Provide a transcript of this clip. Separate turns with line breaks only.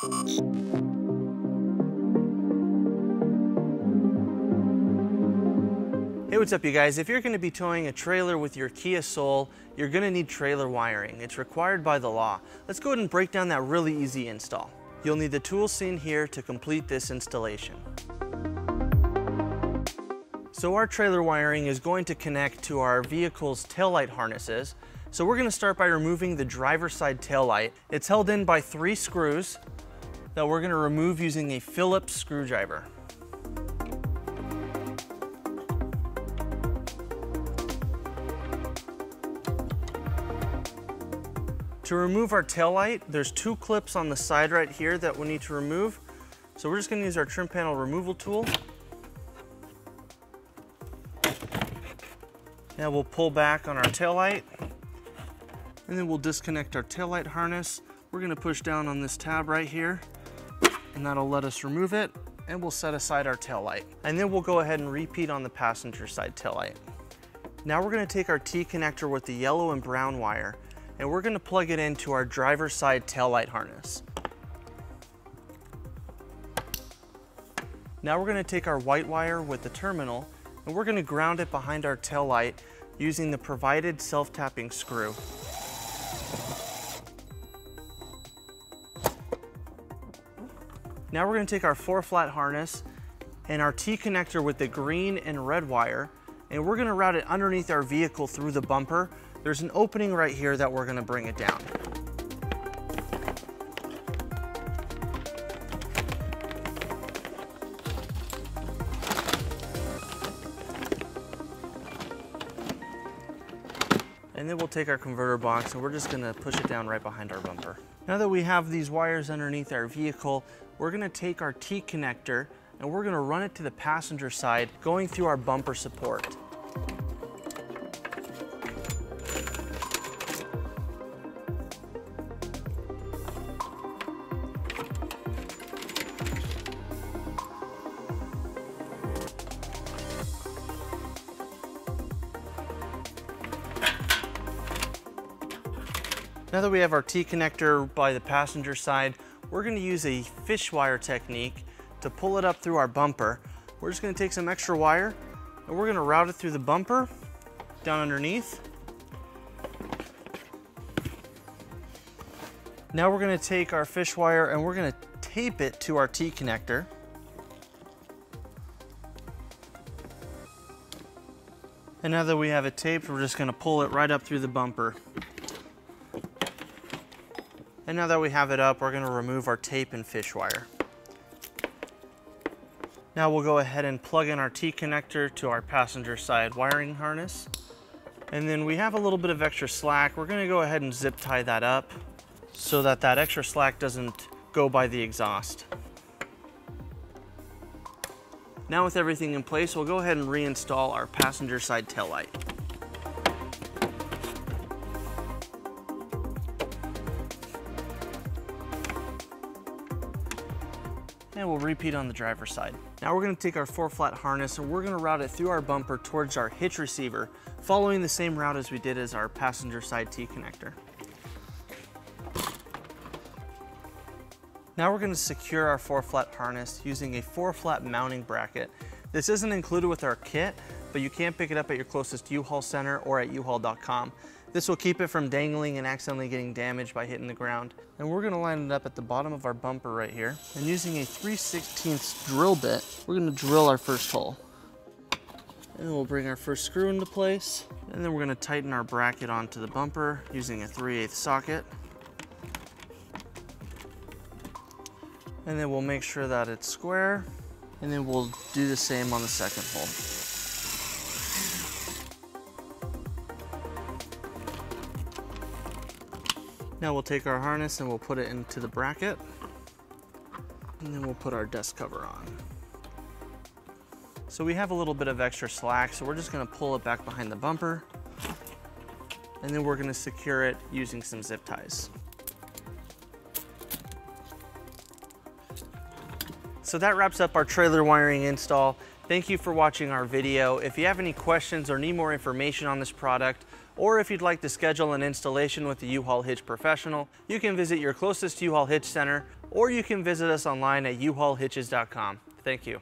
Hey, what's up you guys? If you're going to be towing a trailer with your Kia Soul, you're going to need trailer wiring. It's required by the law. Let's go ahead and break down that really easy install. You'll need the tools seen here to complete this installation. So our trailer wiring is going to connect to our vehicle's taillight harnesses. So we're going to start by removing the driver's side taillight. It's held in by 3 screws that we're going to remove using a Phillips screwdriver. To remove our taillight, there's 2 clips on the side right here that we need to remove. So we're just going to use our trim panel removal tool. Now we'll pull back on our taillight, and then we'll disconnect our taillight harness. We're going to push down on this tab right here, and that'll let us remove it, and we'll set aside our taillight. And then we'll go ahead and repeat on the passenger side taillight. Now we're going to take our T connector with the yellow and brown wire, and we're going to plug it into our driver's side taillight harness. Now we're going to take our white wire with the terminal, and we're going to ground it behind our taillight using the provided self-tapping screw. Now we're going to take our 4-flat harness and our T connector with the green and red wire, and we're going to route it underneath our vehicle through the bumper. There's an opening right here that we're going to bring it down. And then we'll take our converter box and we're just going to push it down right behind our bumper. Now that we have these wires underneath our vehicle, we're going to take our T connector and we're going to run it to the passenger side, going through our bumper support. Now that we have our T connector by the passenger side, we're going to use a fish wire technique to pull it up through our bumper. We're just going to take some extra wire and we're going to route it through the bumper, down underneath. Now we're going to take our fish wire and we're going to tape it to our T connector. And now that we have it taped, we're just going to pull it right up through the bumper. And now that we have it up, we're going to remove our tape and fish wire. Now we'll go ahead and plug in our T connector to our passenger side wiring harness. And then we have a little bit of extra slack. We're going to go ahead and zip tie that up so that that extra slack doesn't go by the exhaust. Now with everything in place, we'll go ahead and reinstall our passenger side taillight. And we'll repeat on the driver's side. Now we're going to take our 4-flat harness and we're going to route it through our bumper towards our hitch receiver, following the same route as we did as our passenger side T connector. Now we're going to secure our 4-flat harness using a 4-flat mounting bracket. This isn't included with our kit, but you can pick it up at your closest U-Haul center or at uhaul.com. This will keep it from dangling and accidentally getting damaged by hitting the ground. And we're going to line it up at the bottom of our bumper right here. And using a 3/16 drill bit, we're going to drill our first hole. And then we'll bring our first screw into place. And then we're going to tighten our bracket onto the bumper using a 3/8 socket. And then we'll make sure that it's square. And then we'll do the same on the second hole. Now we'll take our harness and we'll put it into the bracket. And then we'll put our dust cover on. So we have a little bit of extra slack, so we're just going to pull it back behind the bumper. And then we're going to secure it using some zip ties. So that wraps up our trailer wiring install. Thank you for watching our video. If you have any questions or need more information on this product, or if you'd like to schedule an installation with a U-Haul Hitch professional, you can visit your closest U-Haul Hitch center or you can visit us online at uhaulhitches.com. Thank you.